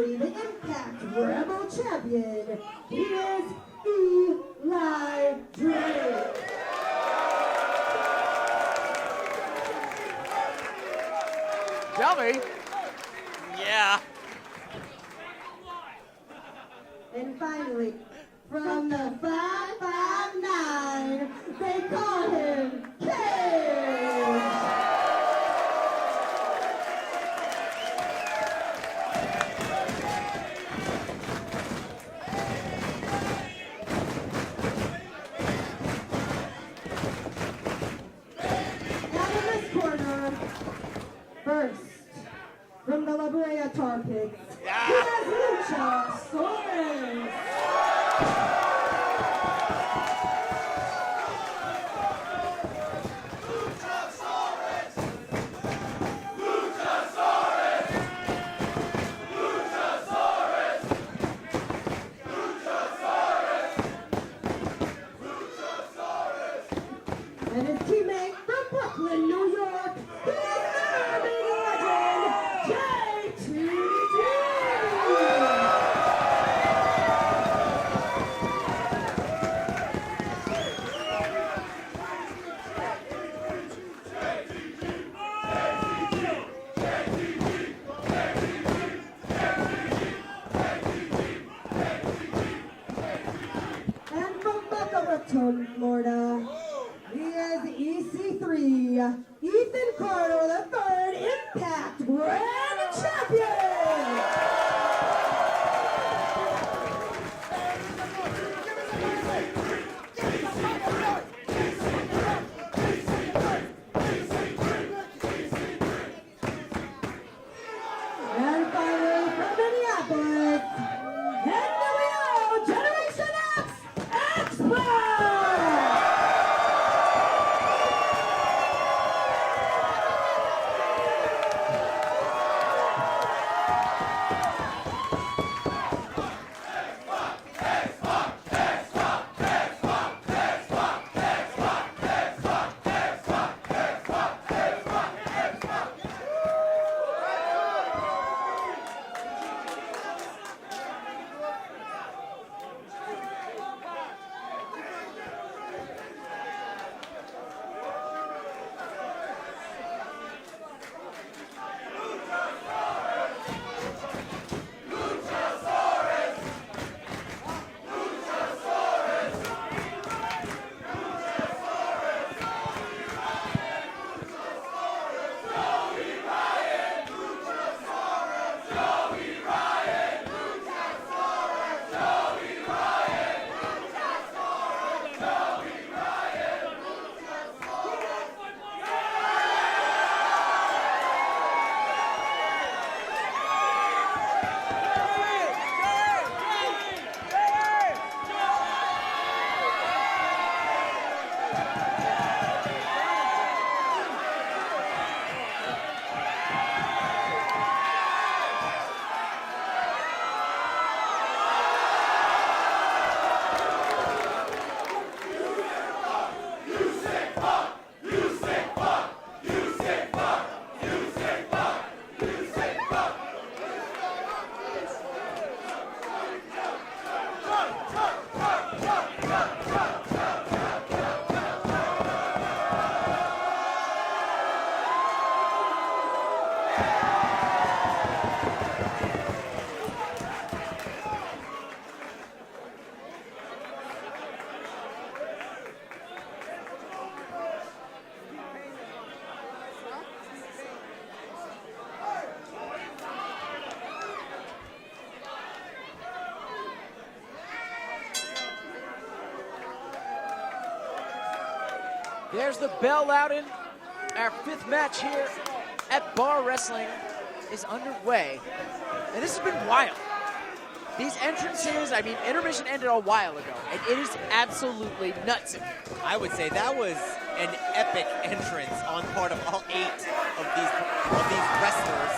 finally, the Impact Rebel Champion, he is Eli Drake. Dummy? Yeah. And finally, from the 559, they call him Cage. First, from the La Brea Tar Pits, he has LuchaSaurus. And his teammate from Brooklyn, New York, he is JTG! And from Boca Raton, Florida, he is EC3, Ethan Carter, the third Impact Grand Champion! And finally, from Minneapolis, NWO Generation X, XPac! There's the bell out in. Our fifth match here at Bar Wrestling is underway. And this has been wild. These entrances, I mean, intermission ended a while ago, and it is absolutely nuts. I would say that was an epic entrance on part of all 8 of these wrestlers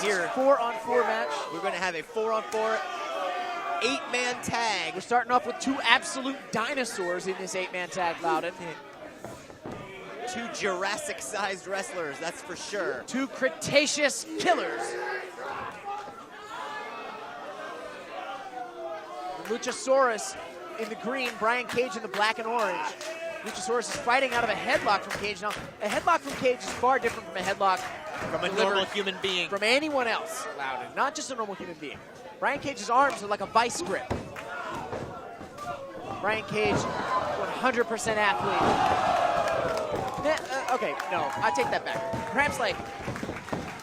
here. 4-on-4 match. We're going to have a 4-on-4 8-man tag. We're starting off with 2 absolute dinosaurs in this 8-man tag, Loudon. 2 Jurassic-sized wrestlers, that's for sure. 2 Cretaceous killers. LuchaSaurus in the green, Brian Cage in the black and orange. LuchaSaurus is fighting out of a headlock from Cage. Now, a headlock from Cage is far different from a headlock from a normal human being. From anyone else, Loudon, not just a normal human being. Brian Cage's arms are like a vice grip. Brian Cage, 100% athlete. Okay, no, I take that back. Perhaps like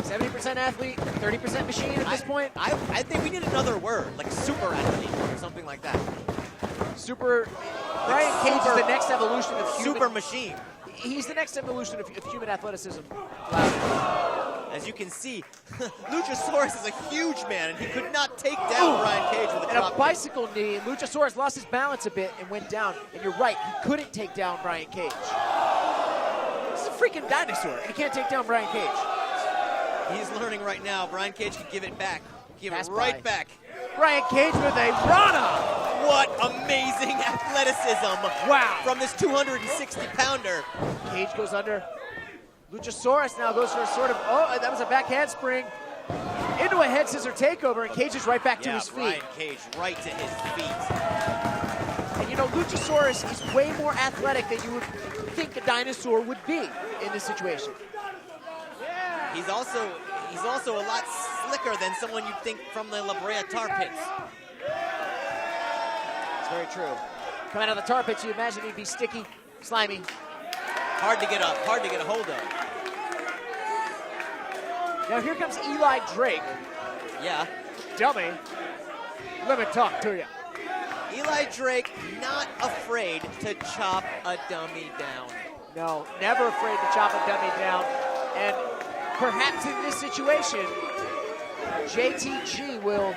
70% athlete, 30% machine at this point. I think we need another word, like super athlete or something like that. Super. Brian Cage is the next evolution of human. Super machine. He's the next evolution of human athleticism. As you can see, LuchaSaurus is a huge man, and he could not take down Brian Cage with a drop a bicycle knee, and LuchaSaurus lost his balance a bit and went down. And you're right, he couldn't take down Brian Cage. This is a freaking dinosaur, and he can't take down Brian Cage. He's learning right now. Brian Cage can give it back. Give Pass it right by. back. Brian Cage with a Rana. What amazing athleticism. Wow. From this 260-pounder. Cage goes under. LuchaSaurus now goes for a sort of, oh, that was a back handspring into a head scissor takeover, and Cage is right back to his feet. Brian Cage right to his feet. And you know, LuchaSaurus is way more athletic than you would think a dinosaur would be in this situation. He's also a lot slicker than someone you'd think from the La Brea tar pits. It's very true. Coming out of the tar pits, you imagine he'd be sticky, slimy. Hard to get up, hard to get a hold of. Now here comes Eli Drake. Yeah. Dummy, let me talk to you. Eli Drake not afraid to chop a dummy down. No, never afraid to chop a dummy down. And perhaps in this situation, JTG will...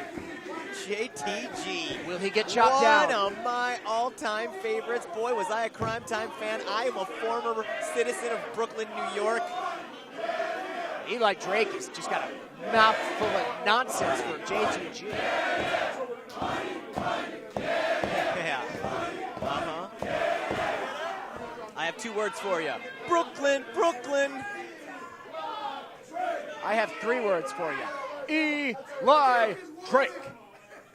JTG. Will he get chopped down? One of my all-time favorites. Boy, was I a Crime Time fan. I am a former citizen of Brooklyn, New York. Eli Drake has just got a mouthful of nonsense for JTG. Yeah. I have two words for you. Brooklyn, Brooklyn. I have three words for you. Eli Drake.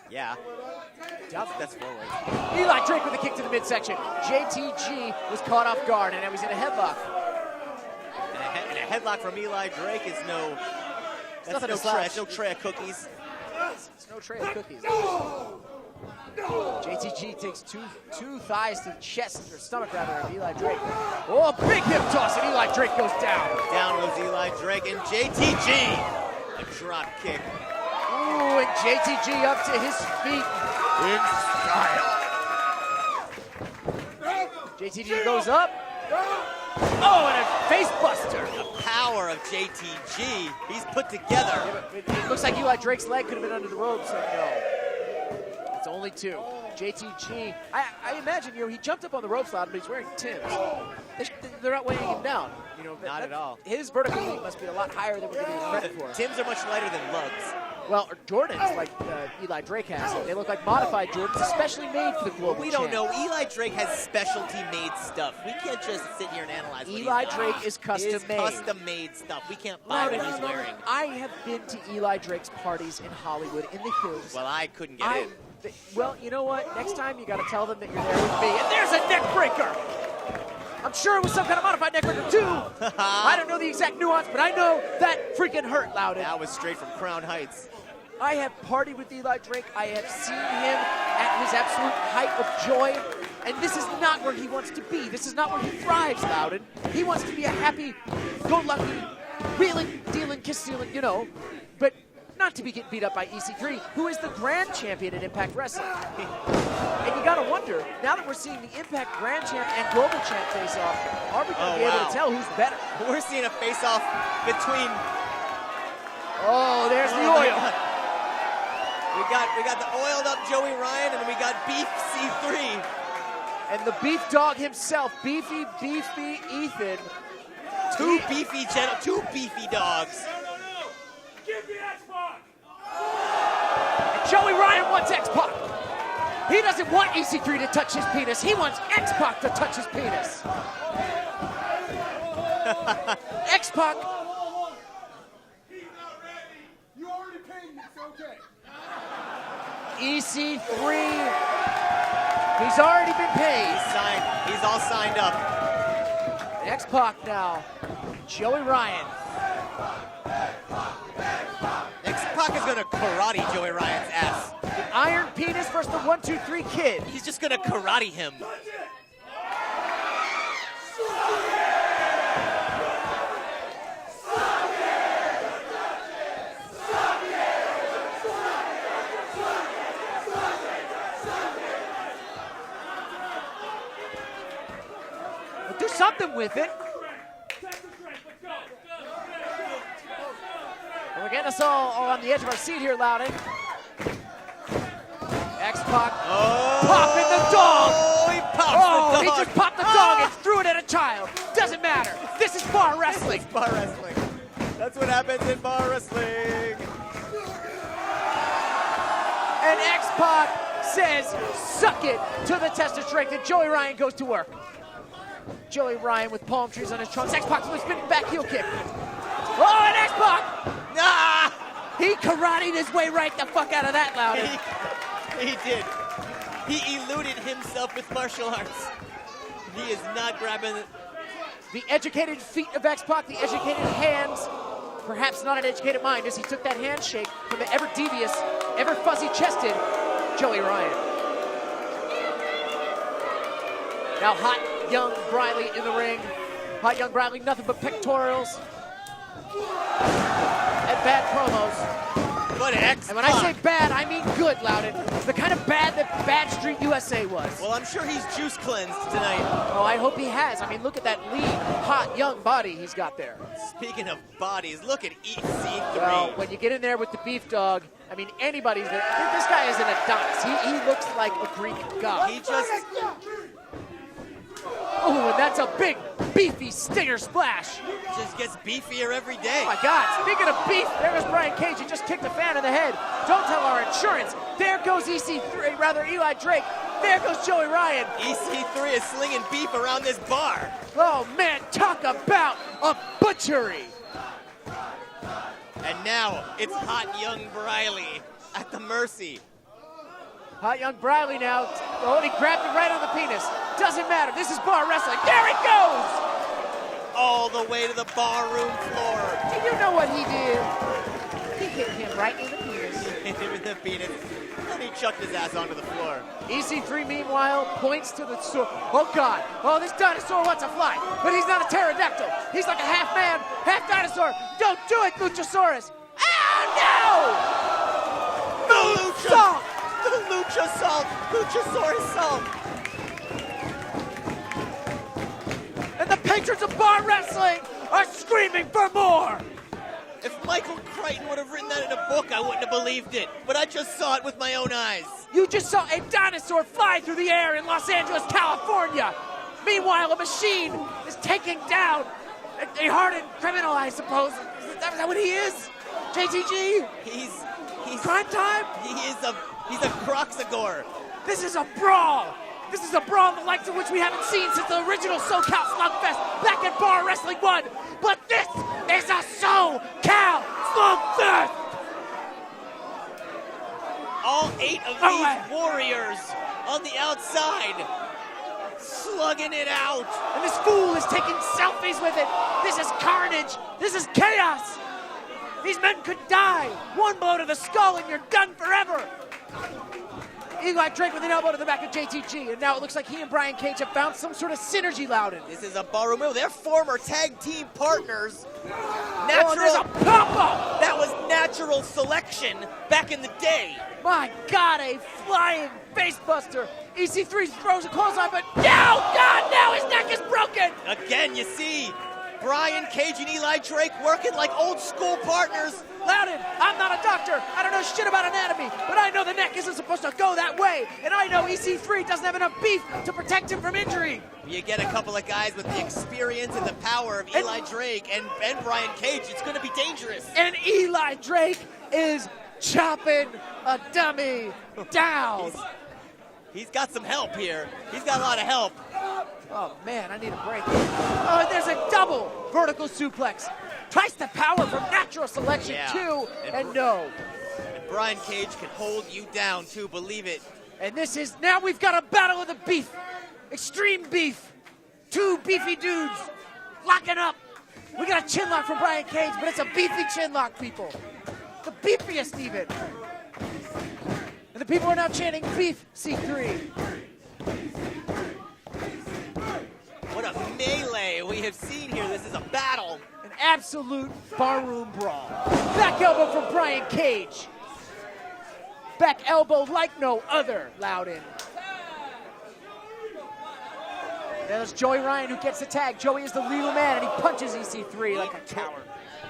Yeah. That's 4 words. Eli Drake with a kick to the midsection. JTG was caught off guard, and now he's in a headlock. And a headlock from Eli Drake is no... That's no tray of cookies. It's no tray of cookies. JTG takes two thighs to the chest, or stomach rather, of Eli Drake. Oh, big hip toss, and Eli Drake goes down. Down goes Eli Drake, and JTG, a drop kick. Ooh, and JTG up to his feet in style. JTG goes up. Oh, and a face buster. The power of JTG. He's put together. Yeah, it looks like Eli Drake's leg could have been under the ropes, so no. It's only 2. JTG, I imagine, you know, he jumped up on the ropes, Loud, but he's wearing Timbs. They're not weighing him down. You know, not at all. His vertical leap must be a lot higher than we're giving him credit for. Timbs are much lighter than lugs. Well, or Jordans, like Eli Drake has. They look like modified Jordans, especially made for the global We don't champ. know. Eli Drake has specialty-made stuff. We can't just sit here and analyze what Eli he's Drake is custom-made. Custom-made stuff. We can't buy what he's wearing. I have been to Eli Drake's parties in Hollywood, in the hills. Well, I couldn't get in. Well, you know what? Next time you got to tell them that you're there with me. And there's a neck breaker. I'm sure it was some kind of modified neck breaker too. I don't know the exact nuance, but I know that freaking hurt, Loudon. That was straight from Crown Heights. I have partied with Eli Drake. I have seen him at his absolute height of joy. And this is not where he wants to be. This is not where he thrives, Loudon. He wants to be a happy, go-lucky, wheeling, dealing, kiss-stealing, you know, but not to be getting beat up by EC3, who is the grand champion in Impact Wrestling. And you gotta wonder, now that we're seeing the Impact Grand Champ and Global Champ face off, are we gonna be able to tell who's better? We're seeing a face-off between... Oh, there's the oil. We got the oiled up Joey Ryan, and we got Beef C3. And the beef dog himself, beefy Ethan. Two beefy dogs. Give me X-Pac! And Joey Ryan wants X-Pac. He doesn't want EC3 to touch his penis. He wants X-Pac to touch his penis. X-Pac. He's not ready. You already paid me, it's okay. EC3, he's already been paid. He's all signed up. X-Pac now, Joey Ryan. X-Pac is gonna karate Joey Ryan's ass. The Iron Penis versus the 1-2-3 Kid. He's just gonna karate him. Do something with it. Well, we're getting us all on the edge of our seat here, Loudon. X-Pac popping the dog. Oh, he pops the dog. He just popped the dog and threw it at a child. Doesn't matter. This is bar wrestling. It's bar wrestling. That's what happens in bar wrestling. And X-Pac says, suck it to the test of strength, and Joey Ryan goes to work. Joey Ryan with palm trees on his trunks. X-Pac with a spinning back heel kick. Oh, and X-Pac! Ah! He karate his way right the fuck out of that, Loudon. He did. He eluded himself with martial arts. He is not grabbing it. The educated feet of X-Pac, the educated hands, perhaps not an educated mind, as he took that handshake from the ever-devious, ever-fuzzy-chested Joey Ryan. Now hot young Briley in the ring. Hot young Briley, nothing but pectorals and bad promos. But X-Pac. And when I say bad, I mean good, Loudon. The kind of bad that Bad Street USA was. Well, I'm sure he's juice cleansed tonight. Oh, I hope he has. I mean, look at that lean, hot, young body he's got there. Speaking of bodies, look at EC3. Well, when you get in there with the beef dog, I mean, anybody's there. This guy is an Adonis. He looks like a Greek god. He just... Oh, and that's a big, beefy stinger splash. just gets beefier every day. Oh my God, speaking of beef, there goes Brian Cage. He just kicked a fan in the head. Don't tell our insurance. There goes EC3, rather Eli Drake. There goes Joey Ryan. EC3 is slinging beef around this bar. Oh man, talk about a butchery. And now it's hot young Briley at the mercy. Hot young Briley now. Oh, he grabbed it right on the penis. Doesn't matter. This is bar wrestling. There he goes! All the way to the barroom floor. Do you know what he did? He hit him right in the penis. Hit him in the penis. And he chucked his ass onto the floor. EC3, meanwhile, points to the sword. Oh, God. Oh, this dinosaur wants to fly. But he's not a pterodactyl. He's like a half man, half dinosaur. Don't do it, LuchaSaurus. Oh, no! The Lucha Salt! The Lucha Salt! Luchasaurus Salt! And the patrons of bar wrestling are screaming for more! If Michael Crichton would have written that in a book, I wouldn't have believed it. But I just saw it with my own eyes. You just saw a dinosaur fly through the air in Los Angeles, California. Meanwhile, a machine is taking down a hardened criminal, I suppose. Is that what he is? JTG? He's Crime time? He's a Croxagore. This is a brawl. This is a brawl the likes of which we haven't seen since the original SoCal Slugfest back at Bar Wrestling 1. But this is a SoCal Slugfest. All 8 of these warriors on the outside, slugging it out. And this fool is taking selfies with it. This is carnage. This is chaos. These men could die. One blow to the skull and you're done forever. Eli Drake with an elbow to the back of JTG, and now it looks like he and Brian Cage have found some sort of synergy, Loudon. This is a barroom move. They're former tag team partners. Oh, there's a pop-up! That was natural selection back in the day. My God, a flying facebuster. EC3 throws a clothesline, but no, God, now his neck is broken! Again, you see Brian Cage and Eli Drake working like old school partners. Loudon, I'm not a doctor. I don't know shit about anatomy, but I know the neck isn't supposed to go that way. And I know EC3 doesn't have enough beef to protect him from injury. You get a couple of guys with the experience and the power of Eli Drake and Brian Cage, it's going to be dangerous. And Eli Drake is chopping a dummy down. He's got some help here. He's got a lot of help. Oh, man, I need a break. Oh, there's a double vertical suplex. Twice the power from natural selection, too, and no. Brian Cage can hold you down too, believe it. And this is, now we've got a battle of the beef. Extreme beef. Two beefy dudes locking up. We got a chin lock from Brian Cage, but it's a beefy chin lock, people. The beefiest even. And the people are now chanting beef C3. What a melee we have seen here. This is a battle. An absolute barroom brawl. Back elbow from Brian Cage. Back elbow like no other, Loudon. There's Joey Ryan who gets the tag. Joey is the legal man, and he punches EC3 like a coward.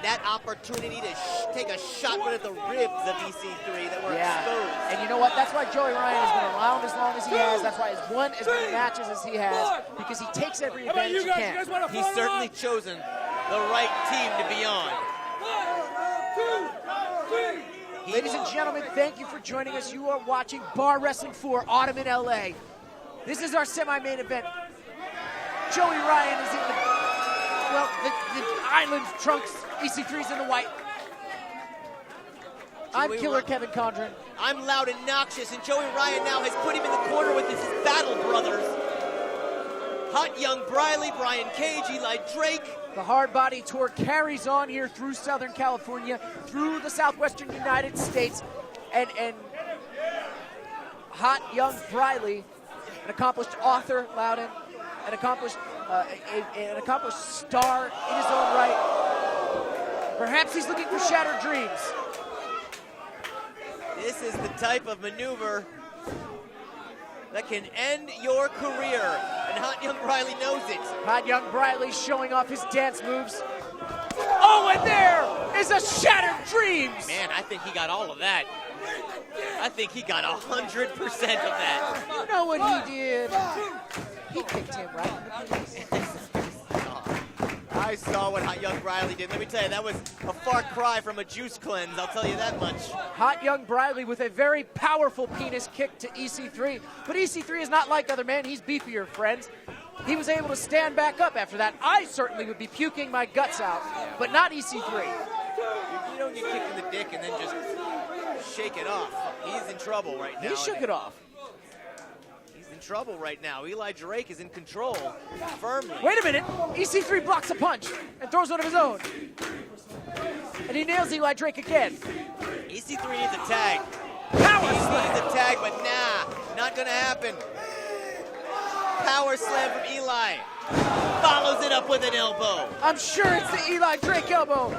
That opportunity to take a shot right at the ribs of EC3 that were exposed. And you know what? That's why Joey Ryan has been around as long as he has. That's why he's won as many matches as he has, because he takes every advantage he can. He's certainly chosen the right team to be on. 1, 2, 3. Ladies and gentlemen, thank you for joining us. You are watching Bar Wrestling 4 Autumn in LA. This is our semi-main event. Joey Ryan is in the island trunks. EC3's in the white. I'm Killer Kevin Condren. I'm Loud and Noxious, and Joey Ryan now has put him in the corner with his battle brothers. Hot Young Briley, Brian Cage, Eli Drake. The Hard Body Tour carries on here through Southern California, through the Southwestern United States, and Hot Young Briley, an accomplished author, Loudon, an accomplished star in his own right. Perhaps he's looking for shattered dreams. This is the type of maneuver that can end your career, and Hot Young Briley knows it. Hot Young Briley showing off his dance moves. Oh, and there is a shattered dreams. Man, I think he got all of that. I think he got 100% of that. You know what he did? He kicked him right in the face. I saw what Hot Young Briley did. Let me tell you, that was a far cry from a juice cleanse, I'll tell you that much. Hot Young Briley with a very powerful penis kick to EC3. But EC3 is not like other men. He's beefier, friends. He was able to stand back up after that. I certainly would be puking my guts out, but not EC3. You don't get kicked in the dick and then just shake it off. He's in trouble right now. He shook it off. Trouble right now. Eli Drake is in control firmly. Wait a minute. EC3 blocks a punch and throws one of his own. And he nails Eli Drake again. EC3 needs a tag. Power He slam. needs a tag, but nah, not gonna happen. Power slam from Eli. Follows it up with an elbow. I'm sure it's the Eli Drake elbow.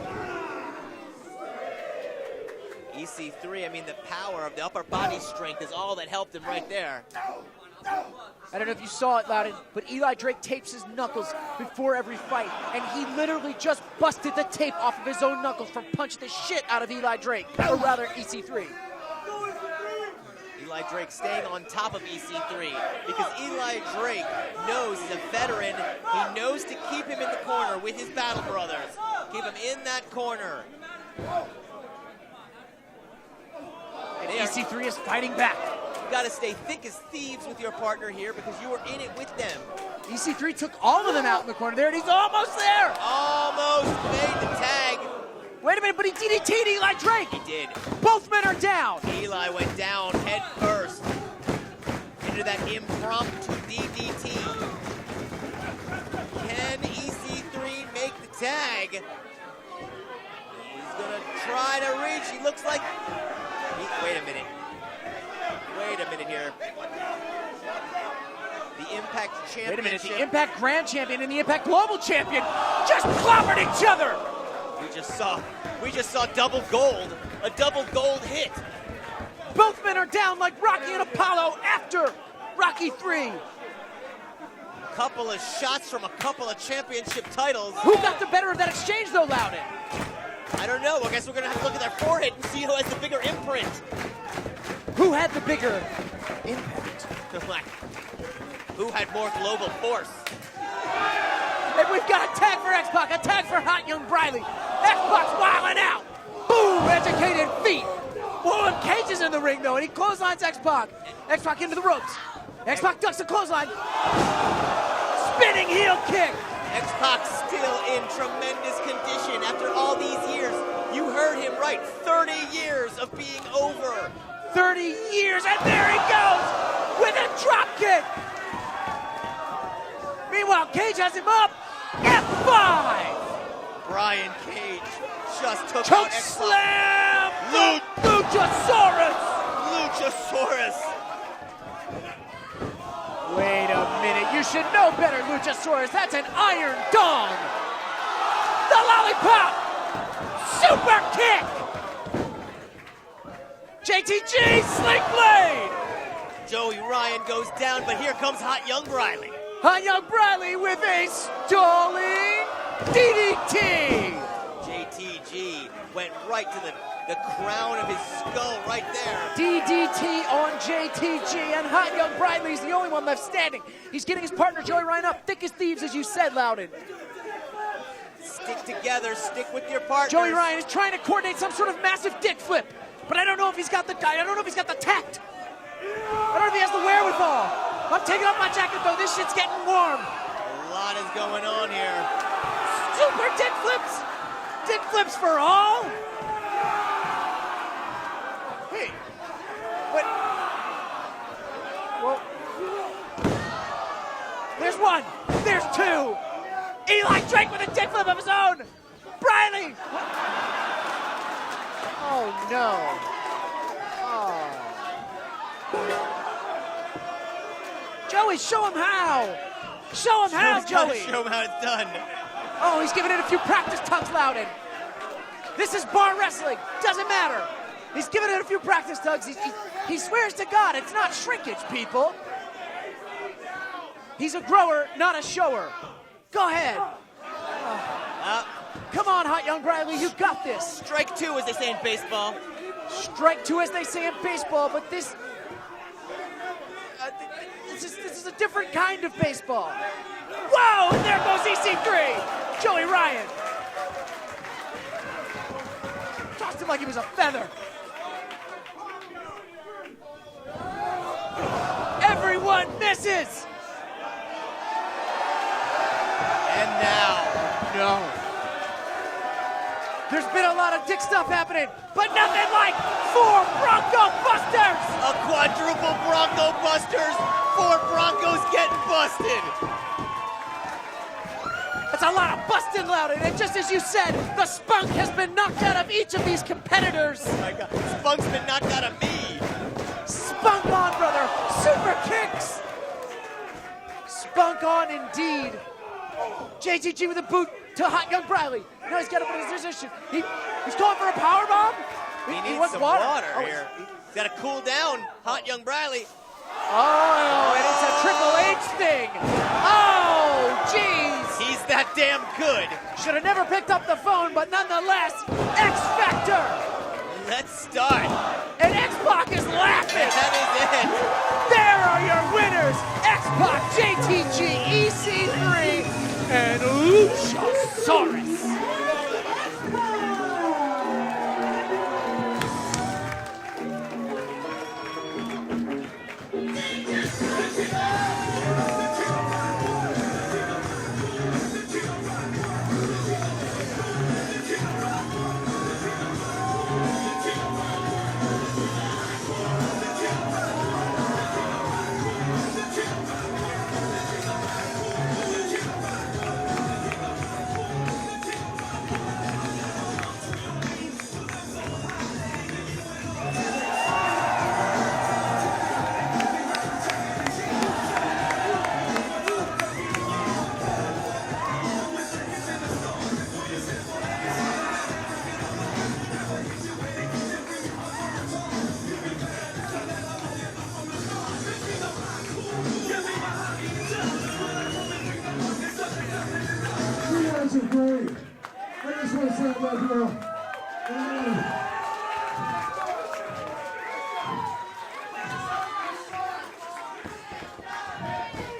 EC3, I mean, the power of the upper body strength is all that helped him right there. I don't know if you saw it, Loudon, but Eli Drake tapes his knuckles before every fight, and he literally just busted the tape off of his own knuckles from punching the shit out of Eli Drake, or rather EC3. Eli Drake staying on top of EC3 because Eli Drake knows he's a veteran. He knows to keep him in the corner with his battle brothers. Keep him in that corner. And EC3 is fighting back. You got to stay thick as thieves with your partner here because you were in it with them. EC3 took all of them out in the corner there, and he's almost there. Almost made the tag. Wait a minute, but he DDT'd Eli Drake. He did. Both men are down. Eli went down head first into that impromptu DDT. Can EC3 make the tag? He's going to try to reach. He looks like... Wait a minute. Wait a minute here. The Impact Championship. Wait a minute, the Impact Grand Champion and the Impact Global Champion just clobbered each other. We just saw double gold. A double gold hit. Both men are down like Rocky and Apollo after Rocky 3. Couple of shots from a couple of championship titles. Who got the better of that exchange though, Loudon? I don't know. I guess we're going to have to look at their forehead and see who has the bigger imprint. Who had the bigger impact? Who had more global force? And we've got a tag for X-Pac, a tag for Hot Young Briley. X-Pac's wilding out. Boom, educated feet. Whoa, and Cage is in the ring though, and he clotheslines X-Pac. X-Pac into the ropes. X-Pac ducks the clothesline. Spinning heel kick. X-Pac still in tremendous condition after all these years. You heard him right, 30 years of being over. 30 years, and there he goes with a drop kick. Meanwhile, Cage has him up. F5. Brian Cage just took Choke out X-Pac. slam. LuchaSaurus. LuchaSaurus. Wait a minute, you should know better, LuchaSaurus. That's an iron dong. The lollipop. Super kick. JTG Sling Blade. Joey Ryan goes down, but here comes Hot Young Briley. Hot Young Briley with a stalling DDT. JTG went right to the crown of his skull right there. DDT on JTG, and Hot Young Briley's the only one left standing. He's getting his partner Joey Ryan up, thick as thieves, as you said, Loudon. Stick together, stick with your partners. Joey Ryan is trying to coordinate some sort of massive dick flip, but I don't know if he's got the tact. I don't know if he has the wherewithal. I'm taking off my jacket though. This shit's getting warm. A lot is going on here. Super dick flips. Dick flips for all. Hey, what? Well, there's one. There's two. Eli Drake with a dick flip of his own. Briley. Oh no. Oh. Joey, show him how. Show him how, Joey. Show him how it's done. Oh, he's giving it a few practice tugs, Loudon. This is bar wrestling. Doesn't matter. He's giving it a few practice tugs. He swears to God, it's not shrinkage, people. He's a grower, not a shower. Go ahead. Come on, Hot Young Briley, you got this. Strike two, as they say in baseball. Strike two, as they say in baseball, but this is a different kind of baseball. Whoa, and there goes EC3. Joey Ryan. Tossed him like he was a feather. Everyone misses. And now. No. There's been a lot of dick stuff happening, but nothing like 4 Bronco Busters! A quadruple Bronco Busters. 4 Broncos getting busted. That's a lot of busting, Loudon, and just as you said, the spunk has been knocked out of each of these competitors. Oh my God, Spunk's been knocked out of me. Spunk on, brother. Super kicks. Spunk on indeed. JTG with a boot to Hot Young Briley. Now he's got him in his position. He's going for a power bomb. He needs wants some water here. He's got to cool down, Hot Young Briley. Oh, and it's a Triple H thing. Oh, jeez. He's that damn good. Should have never picked up the phone, but nonetheless, X Factor. Let's start. And X-Pac is laughing. That is it. There are your winners, X-Pac, JTG, EC3, and LuchaSaurus.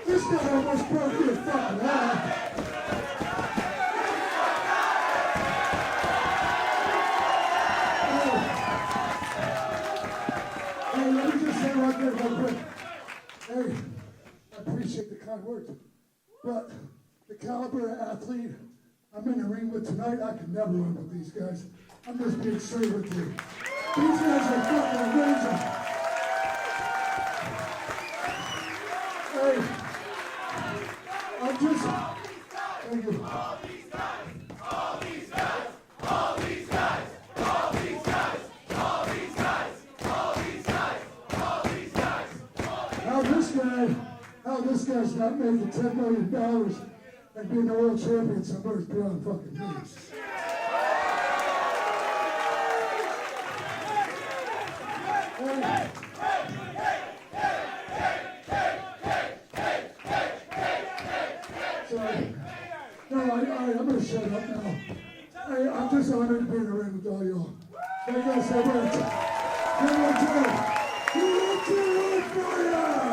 This guy almost broke your fucking arm. Hey, let me just say right there real quick. Hey, I appreciate the kind words, but the caliber of athlete I'm in the ring with tonight, I can never run with these guys. I'm just being straight with you. These guys are fucking amazing. Hey, I'm just, thank you. How this guy's not making $10 million and being the world champion somewhere's beyond fucking me. Sorry. No, I'm gonna shut up now. I'm just honored to be in the ring with all y'all. Thank you guys so much. Come on, for ya!